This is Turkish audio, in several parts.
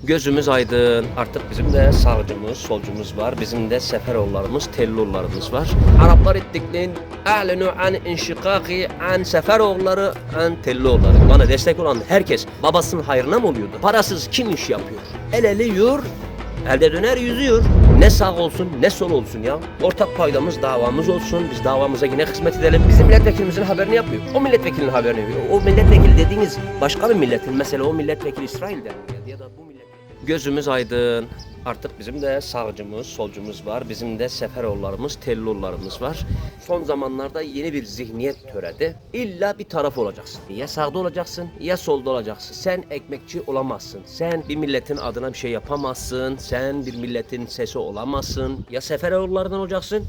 Gözümüz aydın. Artık bizim de sağcımız, solcumuz var. Bizim de Seferoğullarımız, Telloğullarımız var. Araplar ettiklerin a'lenu an inşikaki an Seferoğulları an Telloğulları. Bana destek olan herkes babasının hayrına mı oluyordu? Parasız kim iş yapıyor? El eli yur, elde döner yüzüyor. Ne sağ olsun ne sol olsun ya. Ortak paydamız davamız olsun. Biz davamıza yine hizmet edelim. Bizim milletvekilimizin haberini yapmıyor. O milletvekilinin haberini yapıyor. O milletvekili dediğiniz başka bir milletin. Mesela o milletvekili İsrail'den mi? Ya da bu milletvekili. Gözümüz aydın. Artık bizim de sağcımız, solcumuz var. Bizim de Seferoğullarımız, Telloğullarımız var. Son zamanlarda yeni bir zihniyet töredi. İlla bir taraf olacaksın. Ya sağda olacaksın ya solda olacaksın. Sen ekmekçi olamazsın. Sen bir milletin adına bir şey yapamazsın. Sen bir milletin sesi olamazsın. Ya Seferoğullarından olacaksın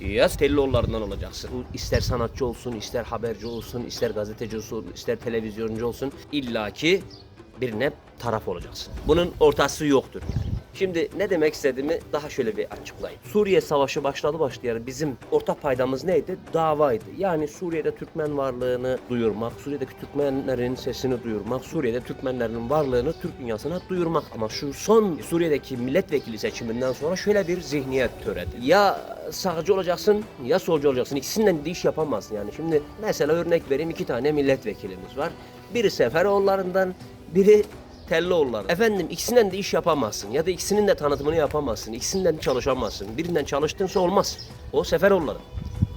ya Telloğullarından olacaksın. Bu ister sanatçı olsun, ister haberci olsun, ister gazeteci olsun, ister televizyoncu olsun. İllaki birine taraf olacaksın. Bunun ortası yoktur yani. Şimdi ne demek istediğimi daha şöyle bir açıklayayım. Suriye Savaşı başlayalı bizim ortak paydamız neydi? Davaydı. Yani Suriye'de Türkmen varlığını duyurmak, Suriye'deki Türkmenlerin sesini duyurmak, Suriye'de Türkmenlerin varlığını Türk dünyasına duyurmak. Ama şu son Suriye'deki milletvekili seçiminden sonra şöyle bir zihniyet töredi. Ya sağcı olacaksın ya solcu olacaksın. İkisinden de iş yapamazsın yani. Şimdi mesela örnek vereyim, 2 tane milletvekilimiz var. Biri Seferoğullarından, biri Telloğulları. Efendim ikisinden de iş yapamazsın ya da ikisinin de tanıtımını yapamazsın. İkisinden çalışamazsın. Birinden çalıştığınsa olmaz. O Seferoğulları.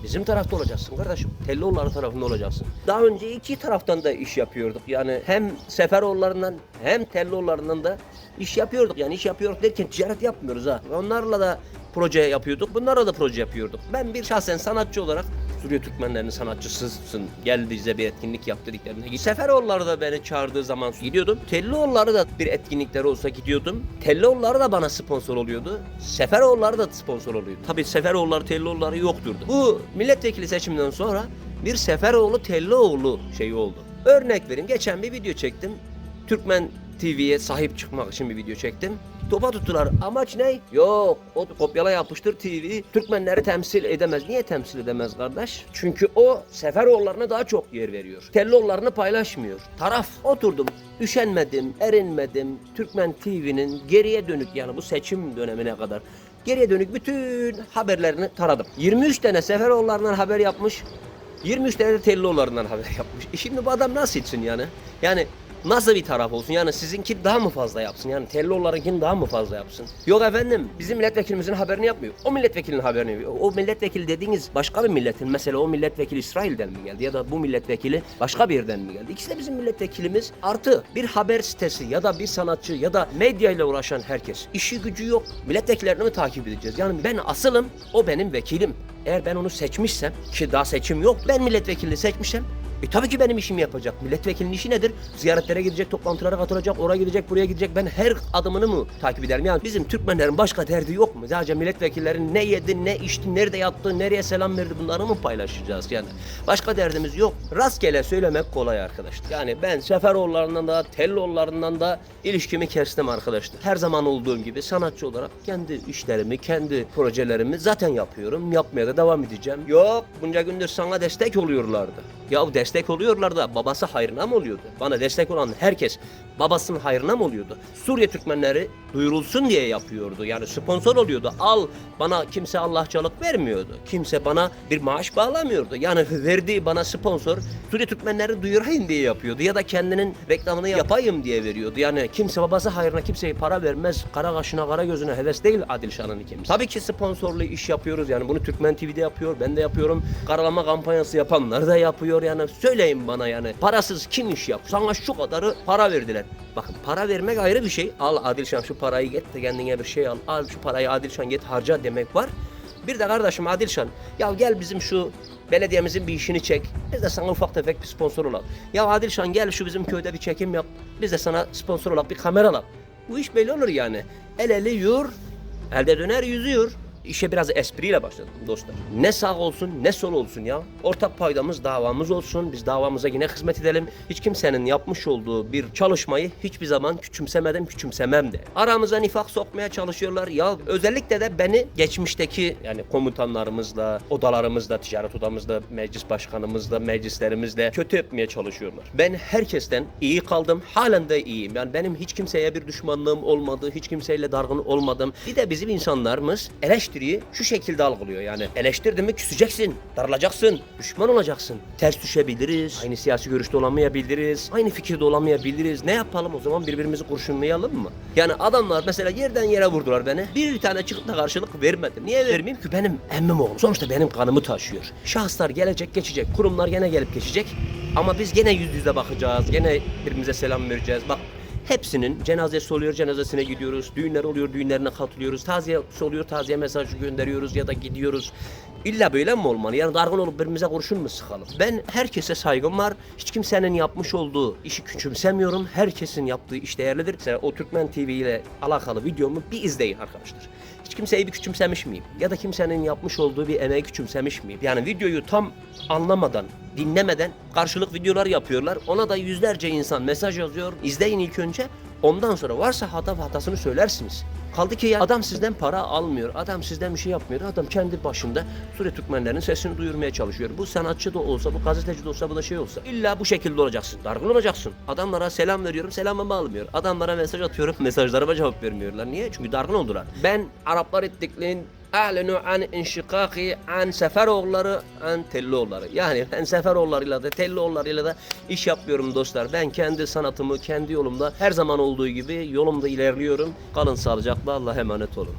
Bizim tarafta olacaksın kardeşim. Telloğulları tarafında olacaksın. Daha önce 2 taraftan da iş yapıyorduk. Yani hem Seferoğullarından hem Telloğullarından da iş yapıyorduk. Yani iş yapıyorduk derken ticaret yapmıyoruz ha. Onlarla da proje yapıyorduk. Bunlarla da proje yapıyorduk. Ben bir şahsen sanatçı olarak Suriye Türkmenlerinin sanatçısısın, gel bize bir etkinlik yap dediklerine git. Seferoğulları da beni çağırdığı zaman gidiyordum. Telloğulları da bir etkinlikleri olsa gidiyordum. Telloğulları da bana sponsor oluyordu. Seferoğulları da sponsor oluyordu. Tabii Seferoğulları, Telloğulları yokturdu. Bu milletvekili seçiminden sonra bir Seferoğlu, Telloğlu şeyi oldu. Örnek vereyim, geçen bir video çektim. Türkmen TV'ye sahip çıkmak için bir video çektim. Topa tuttular. Amaç ne? Yok. O kopyala yapıştır TV Türkmenleri temsil edemez. Niye temsil edemez kardeş? Çünkü o Seferoğullarına daha çok yer veriyor. Telloğullarını paylaşmıyor. Taraf. Oturdum. Üşenmedim, erinmedim. Türkmen TV'nin geriye dönük, yani bu seçim dönemine kadar geriye dönük bütün haberlerini taradım. 23 tane Seferoğullarından haber yapmış. 23 tane de Telloğullarından haber yapmış. Şimdi bu adam nasıl için yani? Yani nasıl bir taraf olsun? Yani sizinki daha mı fazla yapsın? Yani Telloğullarınkini daha mı fazla yapsın? Yok efendim, bizim milletvekilimizin haberini yapmıyor. O milletvekilinin haberini yapıyor. O milletvekili dediğiniz başka bir milletin. Mesela o milletvekili İsrail'den mi geldi? Ya da bu milletvekili başka bir yerden mi geldi? İkisi de bizim milletvekilimiz. Artı bir haber sitesi ya da bir sanatçı ya da medya ile uğraşan herkes. İşi gücü yok. Milletvekillerini mi takip edeceğiz? Yani ben asılım, o benim vekilim. Eğer ben onu seçmişsem, ki daha seçim yok, ben milletvekilini seçmişsem, tabii ki benim işimi yapacak. Milletvekilinin işi nedir? Ziyaretlere gidecek, toplantılara katılacak, oraya gidecek, buraya gidecek. Ben her adımını mı takip ederim? Yani bizim Türkmenlerin başka derdi yok mu? Sadece milletvekillerin ne yedi, ne içti, nerede yattı, nereye selam verdi, bunları mı paylaşacağız yani? Başka derdimiz yok. Rastgele söylemek kolay arkadaşlar. Yani ben Seferoğullarından da, Telloğullarından da ilişkimi kestim arkadaşlar. Her zaman olduğum gibi sanatçı olarak kendi işlerimi, kendi projelerimi zaten yapıyorum. Yapmaya da devam edeceğim. Yok, bunca gündür sana destek oluyorlardı. Ya destek oluyorlar da babası hayrına mı oluyordu? Bana destek olan herkes babasının hayrına mı oluyordu? Suriye Türkmenleri duyurulsun diye yapıyordu. Yani sponsor oluyordu. Al, bana kimse Allahçalık vermiyordu. Kimse bana bir maaş bağlamıyordu. Yani verdiği bana sponsor Suriye Türkmenleri duyurayım diye yapıyordu. Ya da kendinin reklamını yapayım diye veriyordu. Yani kimse babası hayrına kimseye para vermez. Kara kaşına kara gözüne heves değil Adilşan'ın kimse. Tabii ki sponsorlu iş yapıyoruz. Yani bunu Türkmen TV'de yapıyor. Ben de yapıyorum. Karalama kampanyası yapanlar da yapıyor. Yani söyleyin bana, yani parasız kim iş yap? Sana şu kadarı para verdiler. Bakın, para vermek ayrı bir şey. Al Adilşan şu parayı get de kendine bir şey al. Al şu parayı Adilşan get harca demek var. Bir de kardeşim Adilşan, ya gel bizim şu belediyemizin bir işini çek. Biz de sana ufak tefek bir sponsor olalım. Ya Adilşan gel şu bizim köyde bir çekim yap. Biz de sana sponsor olalım, bir kamera alalım. Bu iş böyle olur yani. El eli yur, elde döner yüzüyor. işe biraz espriyle başladım dostlar. Ne sağ olsun ne sol olsun ya. Ortak paydamız davamız olsun. Biz davamıza yine hizmet edelim. Hiç kimsenin yapmış olduğu bir çalışmayı hiçbir zaman küçümsemedim, küçümsemem de. Aramıza nifak sokmaya çalışıyorlar. Ya özellikle de beni geçmişteki yani komutanlarımızla, odalarımızla, ticaret odamızda, meclis başkanımızla, meclislerimizle kötü etmeye çalışıyorlar. Ben herkesten iyi kaldım. Halen de iyiyim. Yani benim hiç kimseye bir düşmanlığım olmadı. Hiç kimseyle dargın olmadım. Bir de bizim insanlarımız eleştiriyi şu şekilde algılıyor. Yani eleştirdin mi küseceksin, darılacaksın, düşman olacaksın. Ters düşebiliriz. Aynı siyasi görüşte olamayabiliriz. Aynı fikirde olamayabiliriz. Ne yapalım o zaman, birbirimizi kurşunlayalım mı? Yani adamlar mesela yerden yere vurdular beni. Bir tane çıkıp da karşılık vermedim. Niye vermeyeyim ki? Benim emmim oğlum. Sonuçta benim kanımı taşıyor. Şahıslar gelecek geçecek. Kurumlar gene gelip geçecek. Ama biz gene yüz yüze bakacağız. Gene birbirimize selam vereceğiz. Bak, hepsinin cenazesi oluyor, cenazesine gidiyoruz. Düğünler oluyor, düğünlerine katılıyoruz. Taziyesi oluyor, taziye mesajı gönderiyoruz ya da gidiyoruz. İlla böyle mi olmalı? Yani dargın olup birbirimize kurşun mu sıkalım? Ben herkese saygım var. Hiç kimsenin yapmış olduğu işi küçümsemiyorum. Herkesin yaptığı iş değerlidir. Mesela o Türkmen TV ile alakalı videomu bir izleyin arkadaşlar. Hiç kimseyi bir küçümsemiş miyim? Ya da kimsenin yapmış olduğu bir emeği küçümsemiş miyim? Yani videoyu tam anlamadan, dinlemeden karşılık videolar yapıyorlar. Ona da yüzlerce insan mesaj yazıyor. İzleyin ilk önce. Ondan sonra varsa hatasını söylersiniz. Kaldı ki ya adam sizden para almıyor. Adam sizden bir şey yapmıyor. Adam kendi başında Suriye Türkmenlerinin sesini duyurmaya çalışıyor. Bu sanatçı da olsa, bu gazeteci de olsa, bu da şey olsa. İlla bu şekilde olacaksın. Dargın olacaksın. Adamlara selam veriyorum, selamımı almıyor. Adamlara mesaj atıyorum, mesajlarıma cevap vermiyorlar. Niye? Çünkü dargın oldular. Ben Araplar ettiklerin a'lenu an inşikaki an Seferoğulları an Telloğulları. Yani ben Seferoğullarıyla da Telloğullarıyla da iş yapıyorum dostlar. Ben kendi sanatımı kendi yolumda her zaman olduğu gibi yolumda ilerliyorum. Kalın sağlıcakla, Allah'a emanet olun.